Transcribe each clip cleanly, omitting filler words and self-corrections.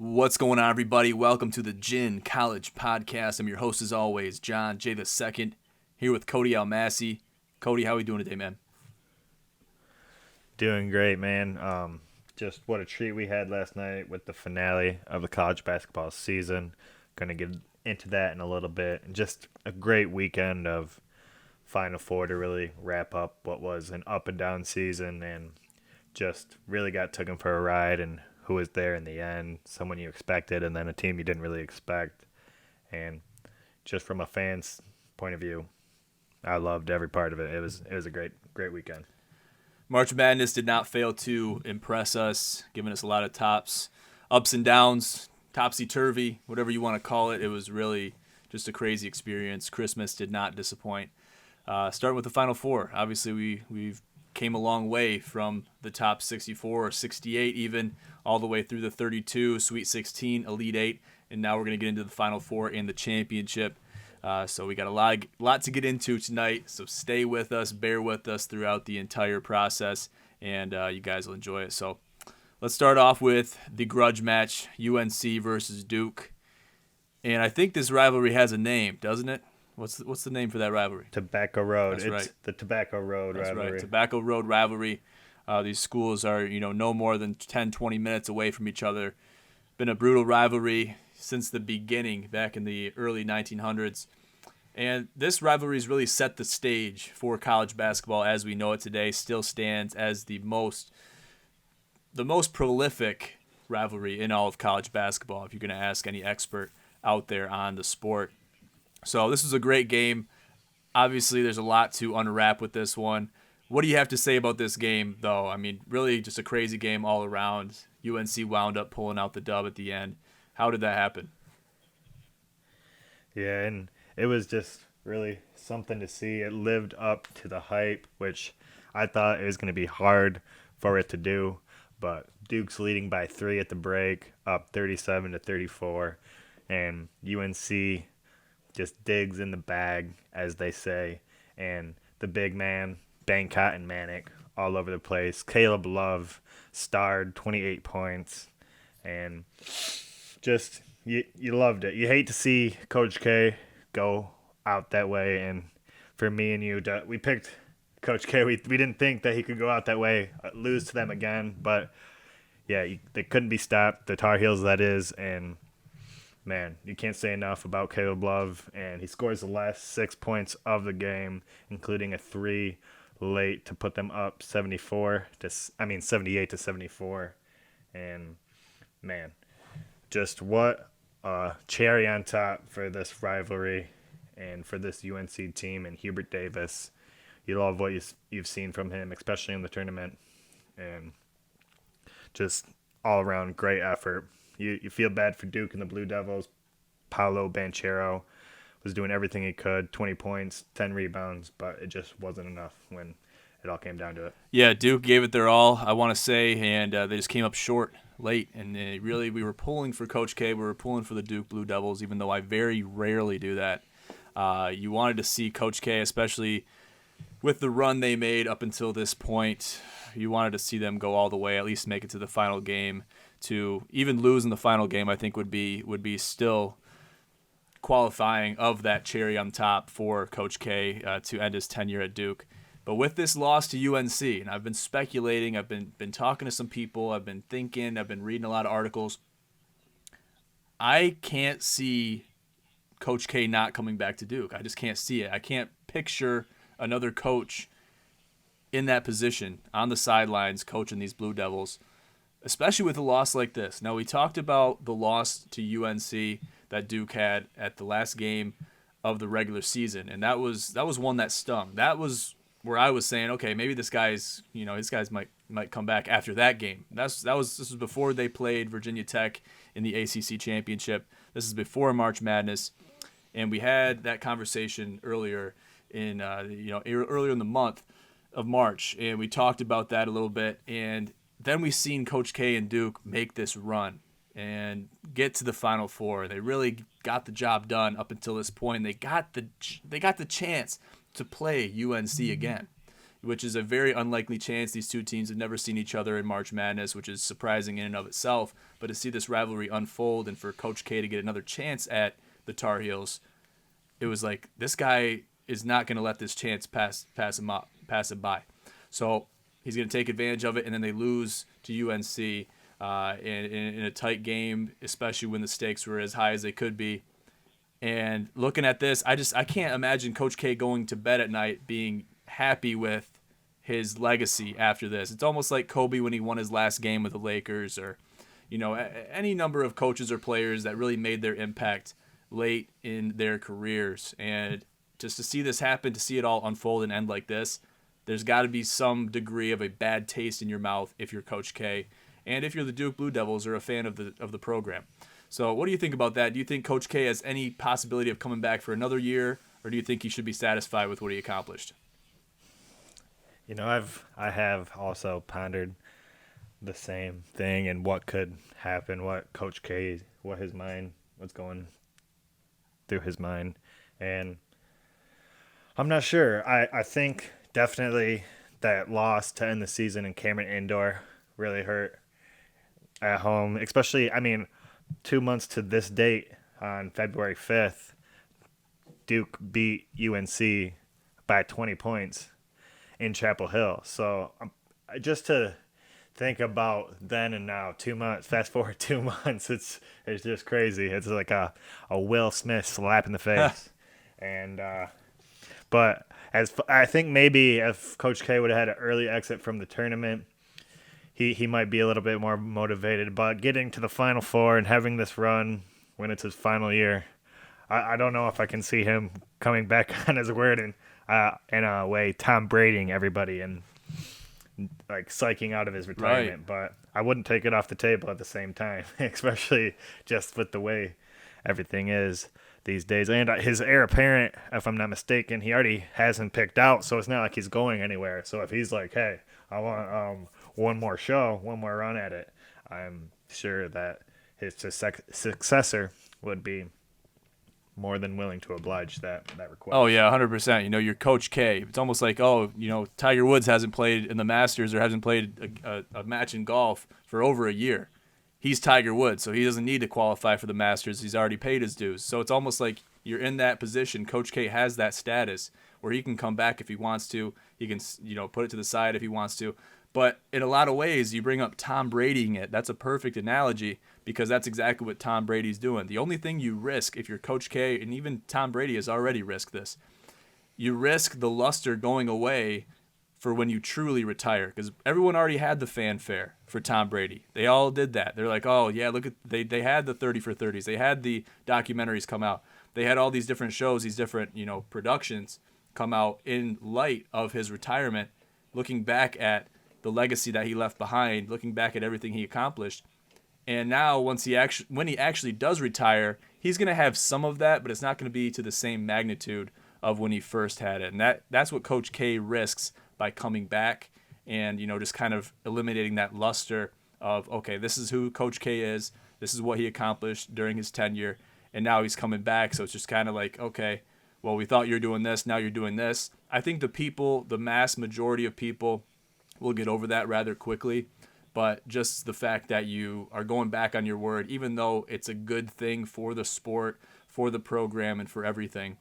What's going on, everybody? Welcome to the Gin College Podcast. I'm your host, as always, John J. II, here with Cody Almasy. Cody, how are we doing today, man? Doing great, man. Just what a treat we had last night with the finale of the college basketball season. Going to get into that in a little bit. And just a great weekend of Final Four to really wrap up what was an up and down season, and just really got taken for a ride, and who was there in the end, someone you expected and then a team you didn't really expect. And just from a fan's point of view, I loved every part of it. It was a great weekend. March Madness did not fail to impress us, giving us a lot of ups and downs, topsy-turvy, whatever you want to call it. It was really just a crazy experience. Christmas did not disappoint. Starting with the Final Four, obviously we've came a long way from the top 64 or 68 even, all the way through the 32, Sweet 16, Elite 8, and now we're going to get into the Final Four and the championship. So we got a lot to get into tonight, so stay with us, bear with us throughout the entire process, and you guys will enjoy it. So let's start off with the grudge match, UNC versus Duke. And I think this rivalry has a name, doesn't it? What's the name for that rivalry? Tobacco Road. That's it's right. The Tobacco Road That's rivalry. Right. Tobacco Road rivalry. These schools are, no more than 10, 20 minutes away from each other. Been a brutal rivalry since the beginning, back in the early 1900s. And this rivalry's really set the stage for college basketball as we know it today. Still stands as the most prolific rivalry in all of college basketball, if you're going to ask any expert out there on the sport. So this was a great game. Obviously, there's a lot to unwrap with this one. What do you have to say about this game, though? I mean, really just a crazy game all around. UNC wound up pulling out the dub at the end. How did that happen? Yeah, and it was just really something to see. It lived up to the hype, which I thought it was going to be hard for it to do. But Duke's leading by 3 at the break, up 37-34, and UNC just digs in the bag, as they say, and the big man, Bangkot and Manic, all over the place. Caleb Love starred 28 points, and just you loved it. You hate to see Coach K go out that way, and for me and you, we picked Coach K. We didn't think that he could go out that way, lose to them again, but yeah, they couldn't be stopped. The Tar Heels, that is, and man, you can't say enough about Caleb Love, and he scores the last 6 points of the game, including a 3 late to put them up 78-74, and man, just what a cherry on top for this rivalry and for this UNC team and Hubert Davis. You love what you've seen from him, especially in the tournament, and just all around great effort. You feel bad for Duke and the Blue Devils. Paolo Banchero was doing everything he could, 20 points, 10 rebounds, but it just wasn't enough when it all came down to it. Yeah, Duke gave it their all, I want to say, and they just came up short late. And we were pulling for Coach K. We were pulling for the Duke Blue Devils, even though I very rarely do that. You wanted to see Coach K, especially with the run they made up until this point. You wanted to see them go all the way, at least make it to the final game. To even lose in the final game, I think would be still qualifying of that cherry on top for Coach K to end his tenure at Duke. But with this loss to UNC, and I've been speculating, I've been talking to some people, I've been thinking, I've been reading a lot of articles. I can't see Coach K not coming back to Duke. I just can't see it. I can't picture another coach in that position on the sidelines coaching these Blue Devils, especially with a loss like this. Now, we talked about the loss to UNC that Duke had at the last game of the regular season, and that was one that stung. That was where I was saying, okay, maybe these guys might come back after that game. This was before they played Virginia Tech in the ACC championship. This is before March Madness, and we had that conversation earlier in earlier in the month of March, and we talked about that a little bit, and then we seen Coach K and Duke make this run and get to the Final Four. They really got the job done up until this point. They got the chance to play UNC again. which is a very unlikely chance. These two teams have never seen each other in March Madness, which is surprising in and of itself. But to see this rivalry unfold and for Coach K to get another chance at the Tar Heels, it was like, this guy is not going to let this chance pass him by. So he's going to take advantage of it, and then they lose to UNC in a tight game, especially when the stakes were as high as they could be. And looking at this, I can't imagine Coach K going to bed at night being happy with his legacy after this. It's almost like Kobe when he won his last game with the Lakers, or any number of coaches or players that really made their impact late in their careers. And just to see this happen, to see it all unfold and end like this, there's got to be some degree of a bad taste in your mouth if you're Coach K, and if you're the Duke Blue Devils or a fan of the program. So what do you think about that? Do you think Coach K has any possibility of coming back for another year, or do you think he should be satisfied with what he accomplished? I have also pondered the same thing and what could happen, what Coach K, what's going through his mind. And I'm not sure. I think definitely that loss to end the season in Cameron Indoor really hurt at home, especially, 2 months to this date, on February 5th, Duke beat UNC by 20 points in Chapel Hill. So just to think about then and now, 2 months, fast forward 2 months, it's just crazy. It's like a Will Smith slap in the face. And but I think maybe if Coach K would have had an early exit from the tournament, he might be a little bit more motivated. But getting to the Final Four and having this run when it's his final year, I don't know if I can see him coming back on his word and in a way Tom Bradying everybody and like psyching out of his retirement. Right. But I wouldn't take it off the table at the same time, especially just with the way everything is these days. And his heir apparent, if I'm not mistaken, he already has him picked out, so it's not like he's going anywhere. So if he's like, hey, I want one more run at it, I'm sure that his successor would be more than willing to oblige that request. Oh, yeah, 100%. You're Coach K. It's almost like, Tiger Woods hasn't played in the Masters or hasn't played a match in golf for over a year. He's Tiger Woods, so he doesn't need to qualify for the Masters. He's already paid his dues. So it's almost like you're in that position. Coach K has that status where he can come back if he wants to. He can, put it to the side if he wants to. But in a lot of ways, you bring up Tom Bradying it. That's a perfect analogy because that's exactly what Tom Brady's doing. The only thing you risk if you're Coach K, and even Tom Brady has already risked this, you risk the luster going away for when you truly retire, because everyone already had the fanfare for Tom Brady. They all did that. They're like, oh, yeah, look at they had the 30 for 30s. They had the documentaries come out. They had all these different shows, these different, productions come out in light of his retirement, looking back at the legacy that he left behind, looking back at everything he accomplished. And now when he actually does retire, he's going to have some of that, but it's not going to be to the same magnitude of when he first had it. And that's what Coach K risks by coming back and, just kind of eliminating that luster of, okay, this is who Coach K is. This is what he accomplished during his tenure. And now he's coming back. So it's just kind of like, okay, well, we thought you were doing this. Now you're doing this. I think the mass majority of people will get over that rather quickly. But just the fact that you are going back on your word, even though it's a good thing for the sport, for the program, and for everything,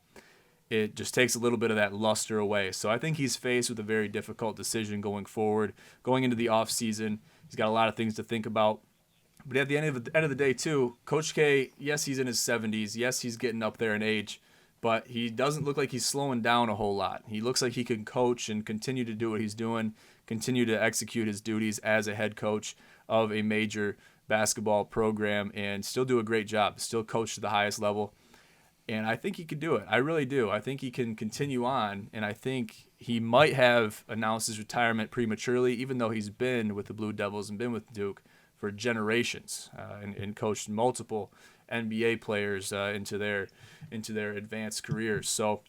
it just takes a little bit of that luster away. So I think he's faced with a very difficult decision going forward. Going into the offseason, he's got a lot of things to think about. But at the end of the day, too, Coach K, yes, he's in his 70s. Yes, he's getting up there in age. But he doesn't look like he's slowing down a whole lot. He looks like he can coach and continue to do what he's doing, continue to execute his duties as a head coach of a major basketball program, and still do a great job, still coach to the highest level. And I think he could do it. I really do. I think he can continue on, and I think he might have announced his retirement prematurely, even though he's been with the Blue Devils and been with Duke for generations and coached multiple NBA players into their advanced careers. So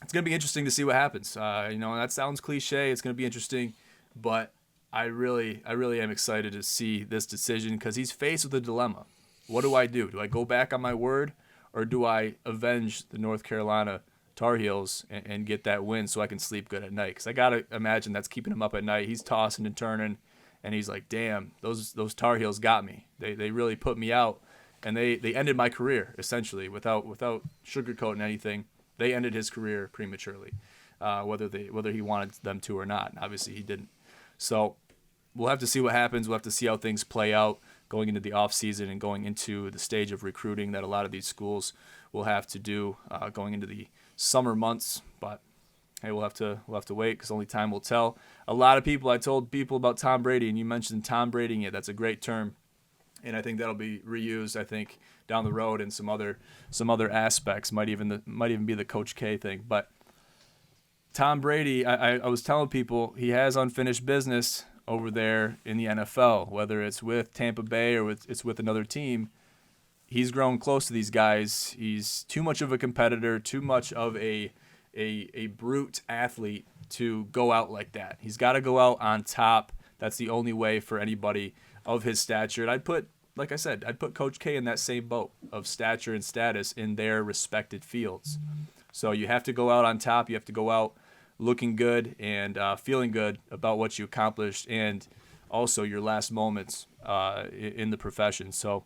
it's going to be interesting to see what happens. And that sounds cliche. It's going to be interesting, but I really am excited to see this decision because he's faced with a dilemma. What do I do? Do I go back on my word, or do I avenge the North Carolina Tar Heels and get that win so I can sleep good at night. Because I got to imagine that's keeping him up at night. He's tossing and turning, and he's like, damn, those Tar Heels got me. They really put me out, and they ended my career, essentially, without sugarcoating anything. They ended his career prematurely, whether he wanted them to or not. And obviously, he didn't. So we'll have to see what happens. We'll have to see how things play out going into the offseason and going into the stage of recruiting that a lot of these schools will have to do going into the summer months. But hey, we'll have to wait because only time will tell. A lot of people, I told people about Tom Brady, and you mentioned Tom Brady. Yeah, that's a great term, and I think that'll be reused. I think down the road in some other aspects. Might even be the Coach K thing. But Tom Brady, I was telling people he has unfinished business over there in the NFL, whether it's with Tampa Bay or it's with another team. He's grown close to these guys. He's too much of a competitor, too much of a brute athlete to go out like that. He's got to go out on top. That's the only way for anybody of his stature. And I'd put Coach K in that same boat of stature and status in their respected fields. So you have to go out on top. You have to go out looking good and feeling good about what you accomplished and also your last moments in the profession. So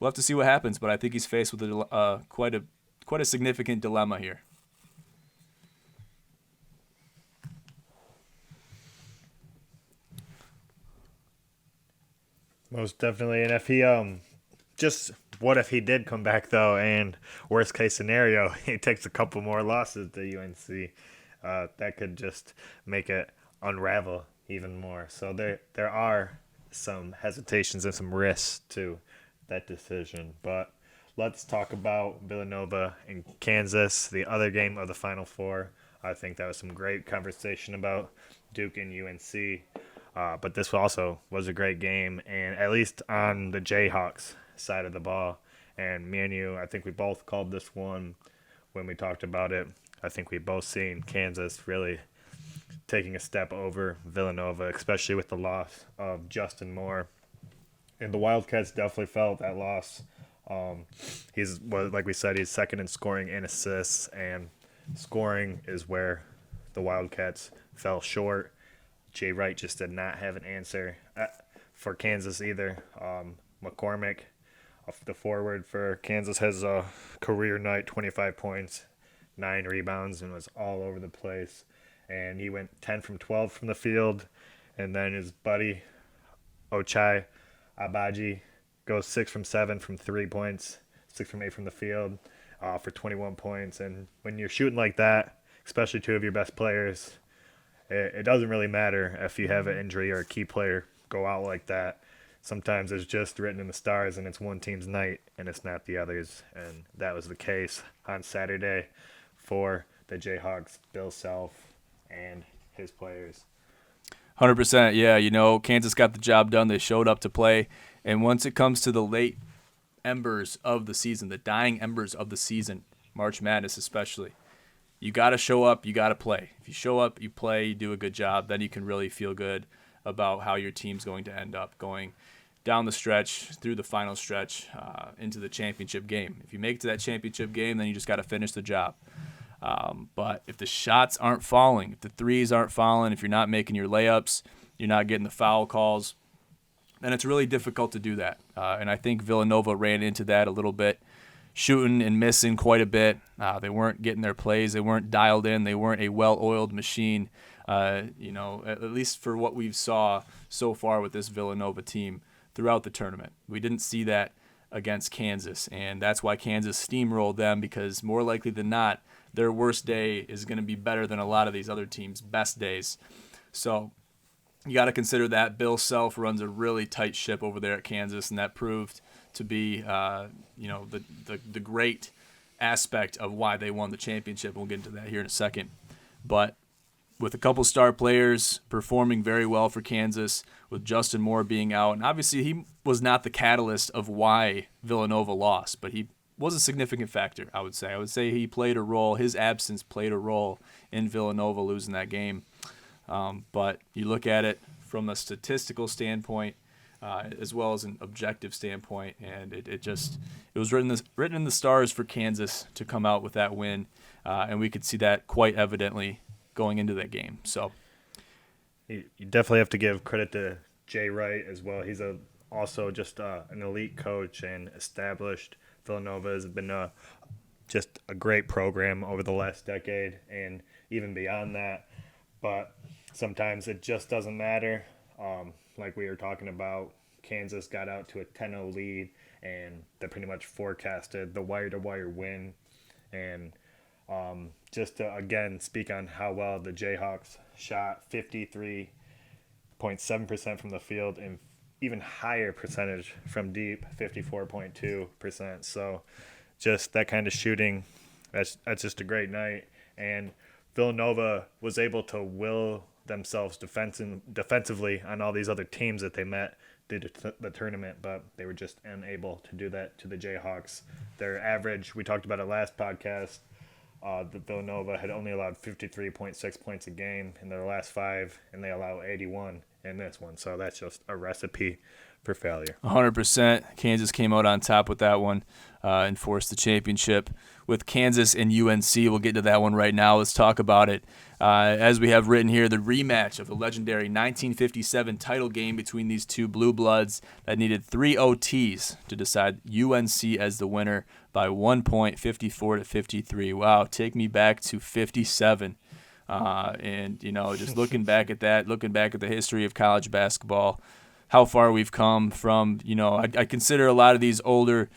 we'll have to see what happens, but I think he's faced with quite a significant dilemma here. Most definitely. And if he what if he did come back though, and worst case scenario, he takes a couple more losses to UNC, that could just make it unravel even more. So there are some hesitations and some risks to that decision. But let's talk about Villanova and Kansas, the other game of the Final Four. I think that was some great conversation about Duke and UNC. But this also was a great game, and at least on the Jayhawks side of the ball. And me and you, I think we both called this one when we talked about it. I think we both seen Kansas really taking a step over Villanova, especially with the loss of Justin Moore. And the Wildcats definitely felt that loss. Like we said, he's second in scoring and assists, and scoring is where the Wildcats fell short. Jay Wright just did not have an answer for Kansas either. McCormick, the forward for Kansas, has a career night, 25 points, 9 rebounds, and was all over the place. And he went 10 from 12 from the field. And then his buddy, Ochai Abaji, goes 6 from 7 from 3 points, 6 from 8 from the field for 21 points. And when you're shooting like that, especially two of your best players, it doesn't really matter if you have an injury or a key player go out like that. Sometimes it's just written in the stars and it's one team's night and it's not the others. And that was the case on Saturday for the Jayhawks, Bill Self, and his players. 100%, yeah. Kansas got the job done. They showed up to play. And once it comes to the late embers of the season, the dying embers of the season, March Madness especially, you got to show up, you got to play. If you show up, you play, you do a good job, then you can really feel good about how your team's going to end up going down the stretch, through the final stretch, into the championship game. If you make it to that championship game, then you just got to finish the job. But if the shots aren't falling, if the threes aren't falling, if you're not making your layups, you're not getting the foul calls, then it's really difficult to do that. And I think Villanova ran into that a little bit, shooting and missing quite a bit. They weren't getting their plays. They weren't dialed in. They weren't a well-oiled machine, at least for what we've saw so far with this Villanova team throughout the tournament. We didn't see that against Kansas, and that's why Kansas steamrolled them, because more likely than not, their worst day is going to be better than a lot of these other teams' best days. So you got to consider that. Bill Self runs a really tight ship over there at Kansas, and that proved to be, the great aspect of why they won the championship. We'll get into that here in a second. But with a couple star players performing very well for Kansas, with Justin Moore being out, and obviously he was not the catalyst of why Villanova lost, but he was a significant factor, I would say. I would say he played a role. His absence played a role in Villanova losing that game. But you look at it from a statistical standpoint, as well as an objective standpoint, and it was written in the stars for Kansas to come out with that win, and we could see that quite evidently going into that game. So You definitely have to give credit to Jay Wright as well. He's also just an elite coach and established. Villanova has been just a great program over the last decade and even beyond that. But sometimes it just doesn't matter. Like we were talking about, Kansas got out to a 10-0 lead, and they pretty much forecasted the wire-to-wire win. And just to, again, speak on how well the Jayhawks shot 53.7% from the field and even higher percentage from deep, 54.2%. So just that kind of shooting, that's just a great night. And Villanova was able to will themselves defensively on all these other teams that they met due to the tournament, but they were just unable to do that to the Jayhawks. Their average, we talked about it last podcast, the Villanova had only allowed 53.6 points a game in their last 5, and they allow 81 in this one. So that's just a recipe for failure. 100%. Kansas came out on top with that one and forced the championship with Kansas and UNC. We'll get to that one right now. Let's talk about it. As we have written here, the rematch of the legendary 1957 title game between these two blue bloods that needed 3 OTs to decide UNC as the winner by 1 point, 54-53. Wow, take me back to 57. And, just looking back at that, looking back at the history of college basketball, how far we've come from, I consider a lot of these older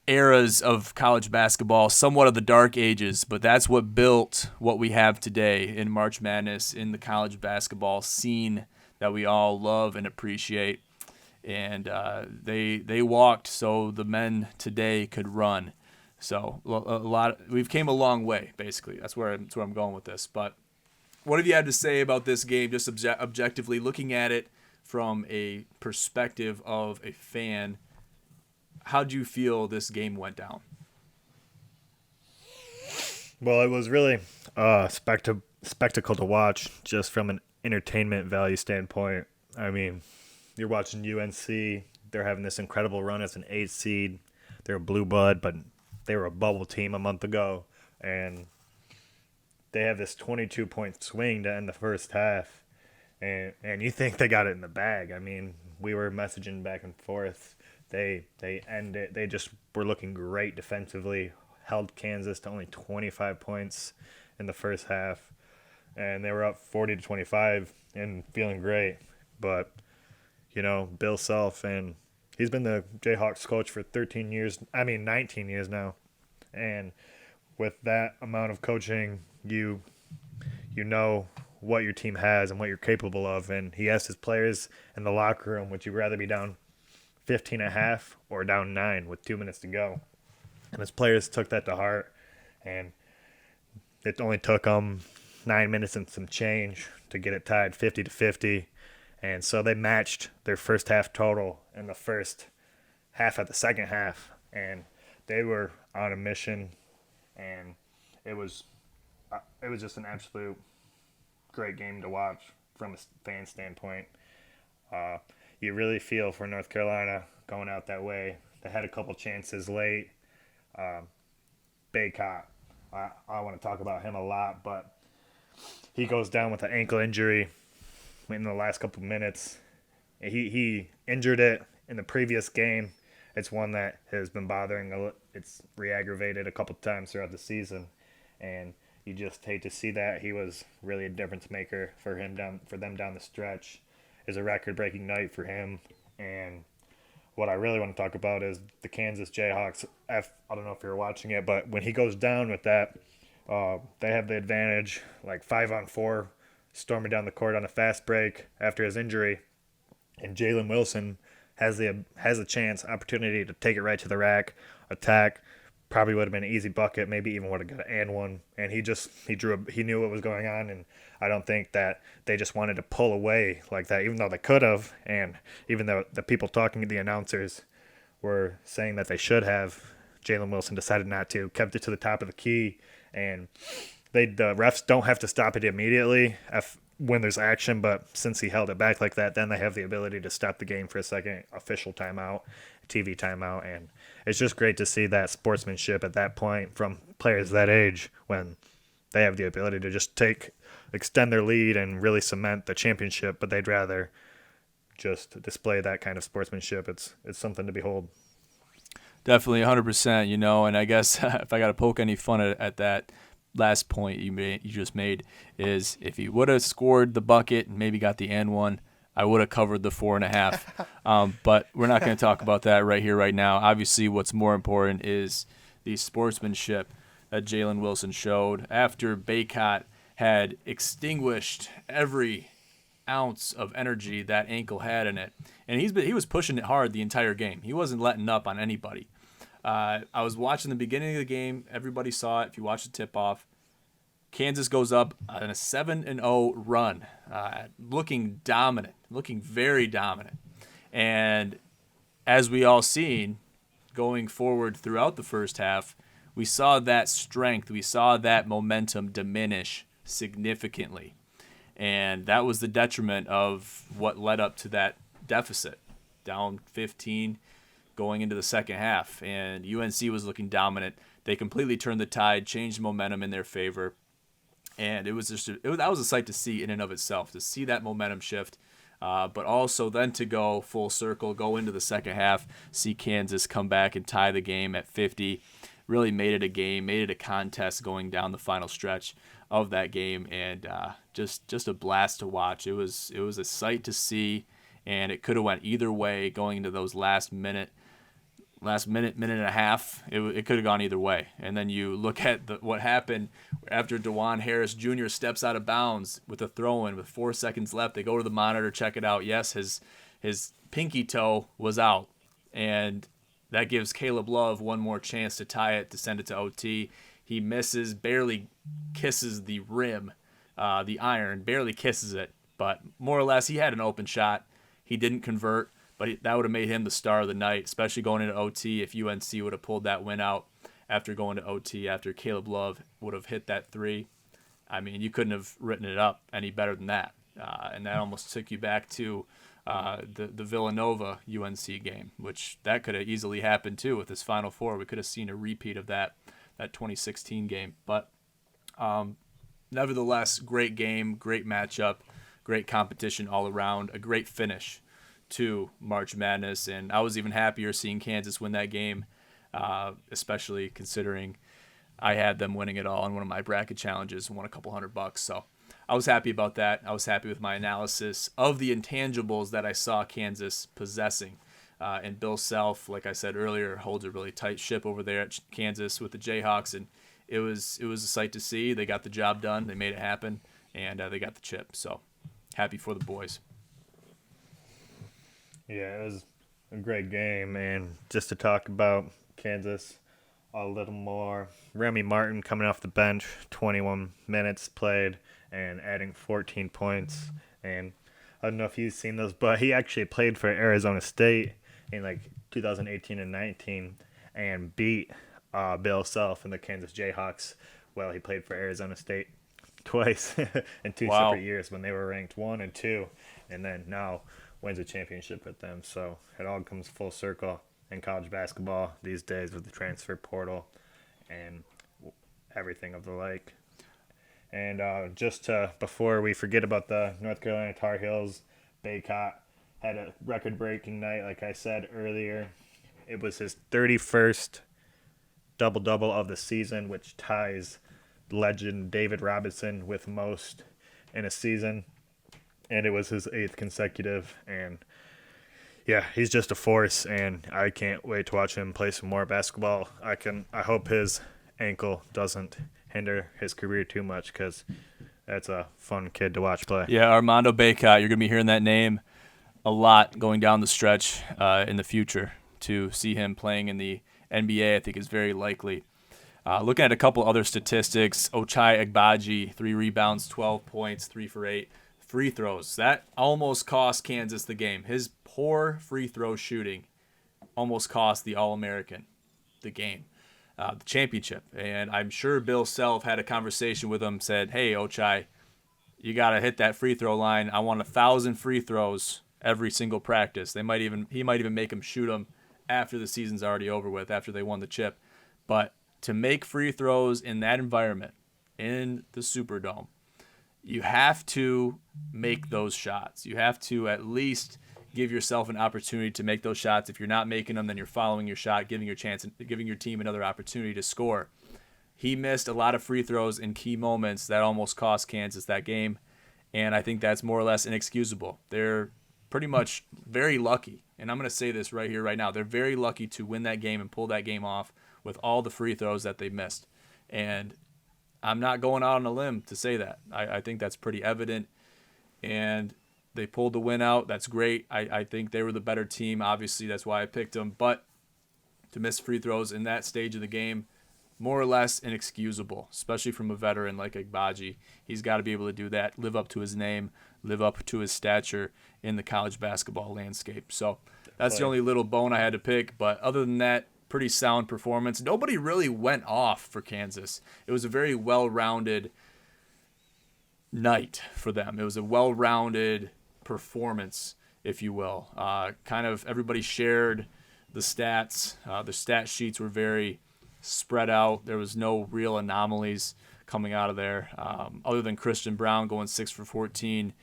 eras of college basketball somewhat of the dark ages, but that's what built what we have today in March Madness, in the college basketball scene that we all love and appreciate. And they walked so the men today could run. So we've came a long way, basically. That's where I'm going with this. But what have you had to say about this game, just objectively looking at it from a perspective of a fan? How do you feel this game went down? Well, it was really a spectacle to watch just from an entertainment value standpoint. I mean, you're watching UNC. They're having this incredible run as an 8th seed. They're a blue blood, but they were a bubble team a month ago. And they have this 22-point swing to end the first half. And you think they got it in the bag. I mean, we were messaging back and forth. They ended. They just were looking great defensively. Held Kansas to only 25 points in the first half, and they were up 40-25 and feeling great. But Bill Self, and he's been the Jayhawks coach for 19 years now, and with that amount of coaching, you know what your team has and what you're capable of. And he asked his players in the locker room, would you rather be down 15.5 or down 9 with 2 minutes to go? And his players took that to heart, and it only took them 9 minutes and some change to get it tied 50-50. And so they matched their first half total in the first half of the second half, and they were on a mission, and it was just an absolute great game to watch from a fan standpoint. You really feel for North Carolina going out that way. They had a couple chances late. Baycott, I want to talk about him a lot, but he goes down with an ankle injury in the last couple minutes. He injured it in the previous game. It's one that has been bothering. It's re-aggravated a couple times throughout the season, and you just hate to see that. He was really a difference maker for them down the stretch. It was a record-breaking night for him, and what I really want to talk about is the Kansas Jayhawks. I don't know if you're watching it, but when he goes down with that, they have the advantage, like 5-on-4, storming down the court on a fast break after his injury, and Jalen Wilson has a chance, opportunity to take it right to the rack, attack. Probably would have been an easy bucket, maybe even would have got an and one. And he knew what was going on, and I don't think that they just wanted to pull away like that, even though they could have. And even though the people talking to the announcers were saying that they should have, Jalen Wilson decided not to, kept it to the top of the key, and the refs don't have to stop it immediately. when there's action, but since he held it back like that, then they have the ability to stop the game for a second, official timeout, TV timeout, and it's just great to see that sportsmanship at that point from players that age when they have the ability to just extend their lead and really cement the championship, but they'd rather just display that kind of sportsmanship. It's something to behold. Definitely 100%, and I guess if I got to poke any fun at that last point you just made is if he would have scored the bucket and maybe got the and one, I would have covered the 4.5. But we're not going to talk about that right here, right now. Obviously, what's more important is the sportsmanship that Jalen Wilson showed after Baycott had extinguished every ounce of energy that ankle had in it. And he was pushing it hard the entire game. He wasn't letting up on anybody. I was watching the beginning of the game. Everybody saw it. If you watch the tip-off, Kansas goes up on a 7-0 run, looking dominant, looking very dominant. And as we all seen, going forward throughout the first half, we saw that strength, we saw that momentum diminish significantly. And that was the detriment of what led up to that deficit, down 15 going into the second half. And UNC was looking dominant. They completely turned the tide, changed momentum in their favor. And it was that was a sight to see in and of itself, to see that momentum shift. But also then to go full circle, go into the second half, see Kansas come back and tie the game at 50. Really made it a game, made it a contest going down the final stretch of that game, and just a blast to watch. It was a sight to see, and it could have went either way going into those last minute and a half. It could have gone either way. And then you look at what happened after DeJuan Harris Jr. steps out of bounds with a throw-in with 4 seconds left. They go to the monitor, check it out. Yes, his pinky toe was out, and that gives Caleb Love one more chance to tie it, to send it to OT. He misses, barely kisses the rim, the iron, barely kisses it. But more or less, he had an open shot. He didn't convert, but that would have made him the star of the night, especially going into OT if UNC would have pulled that win out after going to OT, after Caleb Love would have hit that three. I mean, you couldn't have written it up any better than that. And that almost took you back to the Villanova UNC game, which that could have easily happened too with this Final Four. We could have seen a repeat of that 2016 game. But nevertheless, great game, great matchup, great competition all around, a great finish to March Madness. And I was even happier seeing Kansas win that game, especially considering I had them winning it all in one of my bracket challenges and won a couple $100. So I was happy about that. I was happy with my analysis of the intangibles that I saw Kansas possessing. And Bill Self, like I said earlier, holds a really tight ship over there at Kansas with the Jayhawks, and it was a sight to see. They got the job done. They made it happen, and they got the chip. So happy for the boys. Yeah, it was a great game, and just to talk about Kansas a little more, Remy Martin coming off the bench, 21 minutes played, and adding 14 points. And I don't know if you've seen those, but he actually played for Arizona State in like 2018 and 19 and beat Bill Self and the Kansas Jayhawks. Well, he played for Arizona State twice in two separate years when they were ranked 1 and 2, and then now wins a championship with them. So it all comes full circle in college basketball these days with the transfer portal and everything of the like. And before we forget about the North Carolina Tar Heels, Baycott had a record-breaking night, like I said earlier. It was his 31st double-double of the season, which ties legend David Robinson with most in a season. And it was his 8th consecutive. And, yeah, he's just a force, and I can't wait to watch him play some more basketball. I hope his ankle doesn't hinder his career too much, because that's a fun kid to watch play. Yeah, Armando Baycott, you're going to be hearing that name a lot going down the stretch in the future. To see him playing in the NBA, I think is very likely. Looking at a couple other statistics, Ochai Agbaji, 3 rebounds, 12 points, 3 for 8 free throws. That almost cost Kansas the game. His poor free throw shooting almost cost the All-American the game, the championship. And I'm sure Bill Self had a conversation with him, said, hey, Ochai, you got to hit that free throw line. I want 1,000 free throws every single practice. He might even make them shoot them after the season's already over with, after they won the chip. But to make free throws in that environment, in the Superdome, you have to make those shots. You have to at least give yourself an opportunity to make those shots. If you're not making them, then you're following your shot, giving your team another opportunity to score. He missed a lot of free throws in key moments that almost cost Kansas that game, and I think that's more or less inexcusable. They're pretty much very lucky, and I'm going to say this right here, right now. They're very lucky to win that game and pull that game off with all the free throws that they missed. And I'm not going out on a limb to say that. I think that's pretty evident, and they pulled the win out. That's great. I think they were the better team. Obviously, that's why I picked them. But to miss free throws in that stage of the game, more or less inexcusable, especially from a veteran like Agbaji. He's got to be able to do that, live up to his name, live up to his stature in the college basketball landscape. So that's the only little bone I had to pick. But other than that, pretty sound performance. Nobody really went off for Kansas. It was a very well-rounded night for them. It was a well-rounded performance, if you will. Kind of everybody shared the stats. The stat sheets were very spread out. There was no real anomalies coming out of there, other than Christian Brown going 6 for 14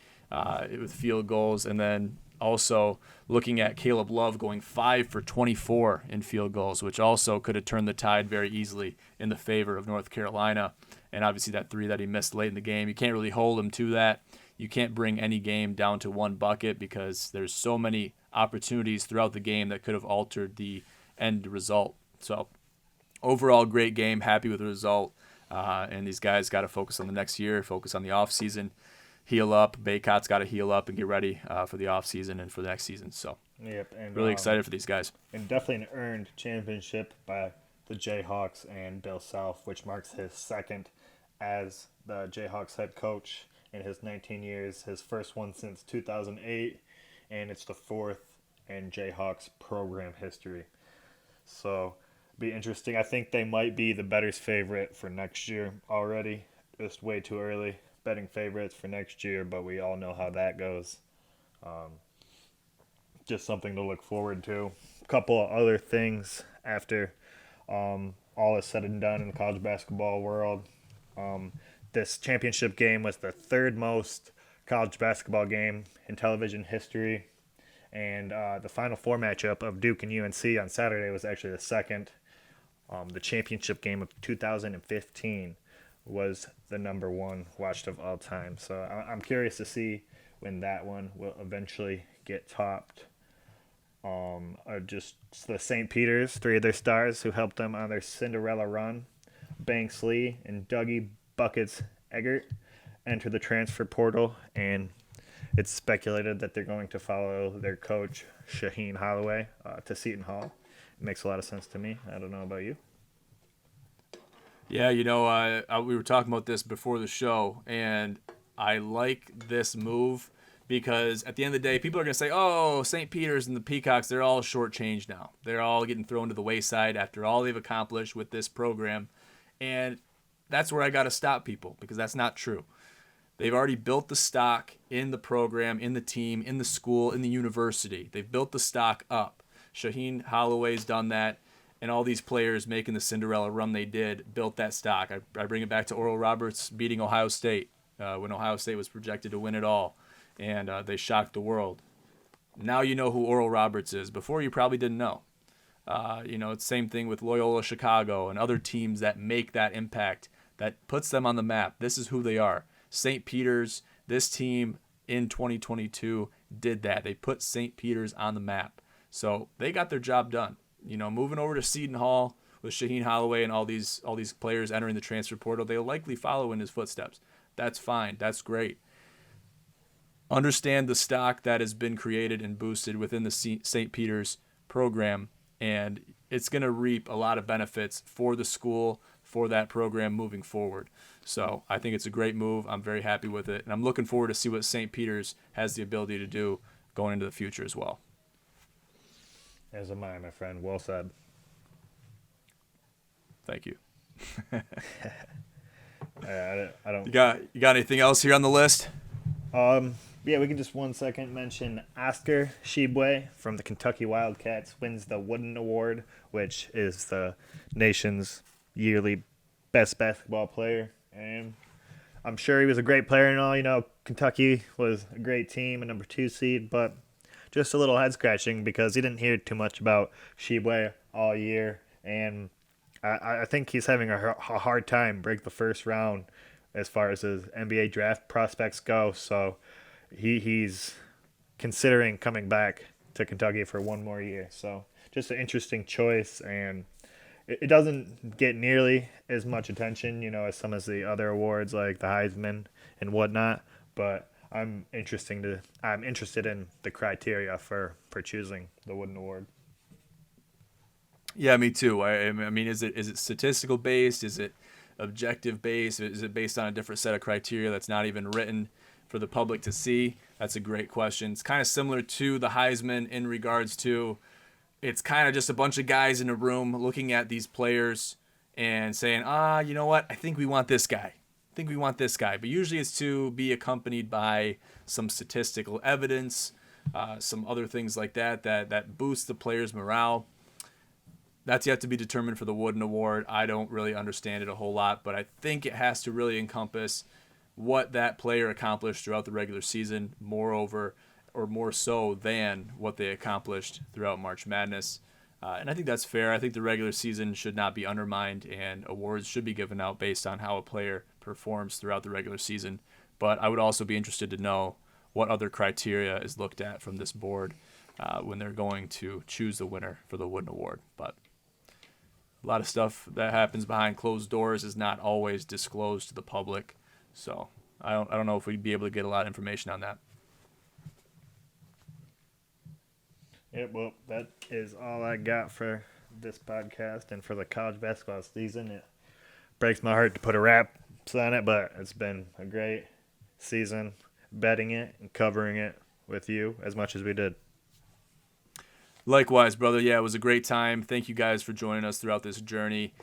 with field goals, and then also looking at Caleb Love going 5 for 24 in field goals, which also could have turned the tide very easily in the favor of North Carolina. And obviously that 3 that he missed late in the game, you can't really hold him to that. You can't bring any game down to one bucket because there's so many opportunities throughout the game that could have altered the end result. So overall, great game. Happy with the result. And these guys got to focus on the next year, focus on the offseason, heal up. Baycot's got to heal up and get ready for the offseason and for the next season. So yep, and really excited for these guys. And definitely an earned championship by the Jayhawks and Bill Self, which marks his second as the Jayhawks head coach in his 19 years, his first one since 2008, and it's the fourth in Jayhawks program history. So be interesting. I think they might be the bettor's favorite for next year already. Just way too early. Betting favorites for next year, but we all know how that goes. Just something to look forward to. A couple of other things after all is said and done in the college basketball world. This championship game was the third most college basketball game in television history. And the Final Four matchup of Duke and UNC on Saturday was actually the second. The championship game of 2015 was the number one watched of all time. So I'm curious to see when that one will eventually get topped. Just the St. Peter's, 3 of their stars who helped them on their Cinderella run, Banks Lee and Dougie Buckets Eggert, enter the transfer portal, and it's speculated that they're going to follow their coach, Shaheen Holloway, to Seton Hall. It makes a lot of sense to me. I don't know about you. Yeah, we were talking about this before the show, and I like this move because at the end of the day, people are going to say, oh, St. Peter's and the Peacocks, they're all shortchanged now. They're all getting thrown to the wayside after all they've accomplished with this program. And that's where I got to stop people because that's not true. They've already built the stock in the program, in the team, in the school, in the university. They've built the stock up. Shaheen Holloway's done that, and all these players making the Cinderella run they did built that stock. I bring it back to Oral Roberts beating Ohio State when Ohio State was projected to win it all, and they shocked the world. Now you know who Oral Roberts is. Before you probably didn't know. It's the same thing with Loyola Chicago and other teams that make that impact, that puts them on the map. This is who they are. St. Peter's, this team in 2022 did that. They put St. Peter's on the map. So they got their job done. Moving over to Seton Hall with Shaheen Holloway and all these players entering the transfer portal, they'll likely follow in his footsteps. That's fine. That's great. Understand the stock that has been created and boosted within the St. Peter's program, and it's going to reap a lot of benefits for the school, for that program moving forward. So I think it's a great move. I'm very happy with it, and I'm looking forward to see what St. Peter's has the ability to do going into the future as well. As am I, my friend. Well said. Thank you. I don't. You got anything else here on the list? Yeah, we can just 1 second mention Oscar Shibwe from the Kentucky Wildcats wins the Wooden Award, which is the nation's yearly best basketball player. And I'm sure he was a great player and all. Kentucky was a great team, a number 2 seed, but just a little head scratching because you didn't hear too much about Shibwe all year. And I think he's having a hard time break the first round as far as his NBA draft prospects go. So he's considering coming back to Kentucky for one more year. So just an interesting choice, and it doesn't get nearly as much attention, as some of the other awards like the Heisman and whatnot. But I'm interested in the criteria for choosing the Wooden Award. Yeah, me too. I mean, is it statistical based? Is it objective based? Is it based on a different set of criteria that's not even written for the public to see? That's a great question. It's kind of similar to the Heisman in regards to it's kind of just a bunch of guys in a room looking at these players and saying, you know what? I think we want this guy. But usually it's to be accompanied by some statistical evidence, some other things like that boosts the player's morale. That's yet to be determined for the Wooden Award. I don't really understand it a whole lot, but I think it has to really encompass what that player accomplished throughout the regular season, more so than what they accomplished throughout March Madness. And I think that's fair. I think the regular season should not be undermined, and awards should be given out based on how a player performs throughout the regular season. But I would also be interested to know what other criteria is looked at from this board when they're going to choose the winner for the Wooden Award. But a lot of stuff that happens behind closed doors is not always disclosed to the public. So I don't know if we'd be able to get a lot of information on that. Yeah, well, that is all I got for this podcast and for the college basketball season. It breaks my heart to put a wrap on it, but it's been a great season betting it and covering it with you as much as we did. Likewise, brother. Yeah, it was a great time. Thank you guys for joining us throughout this journey.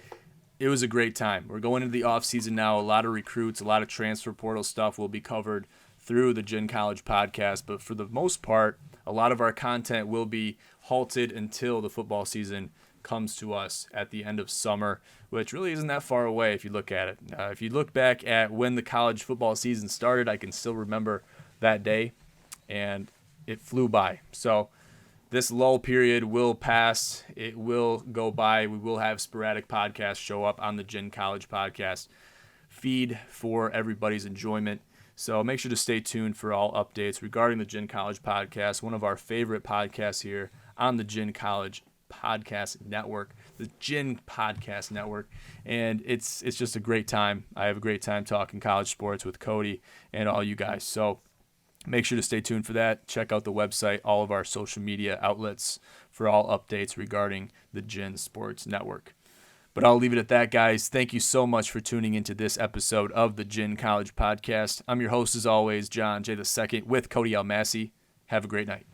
It was a great time. We're going into the off season now. A lot of recruits, a lot of transfer portal stuff will be covered through the Gin College podcast. But for the most part, a lot of our content will be halted until the football season comes to us at the end of summer, which really isn't that far away if you look at it. If you look back at when the college football season started, I can still remember that day, and it flew by. So this lull period will pass. It will go by. We will have sporadic podcasts show up on the Gin College podcast feed for everybody's enjoyment. So make sure to stay tuned for all updates regarding the Gin College podcast, one of our favorite podcasts here on the Gin College Podcast Network, the Gin Podcast Network. And it's just a great time. I have a great time talking college sports with Cody and all you guys. So make sure to stay tuned for that. Check out the website, all of our social media outlets for all updates regarding the Gin Sports Network. But I'll leave it at that, guys. Thank you so much for tuning into this episode of the Gin College Podcast. I'm your host, as always, John J. II, with Cody Almasy. Have a great night.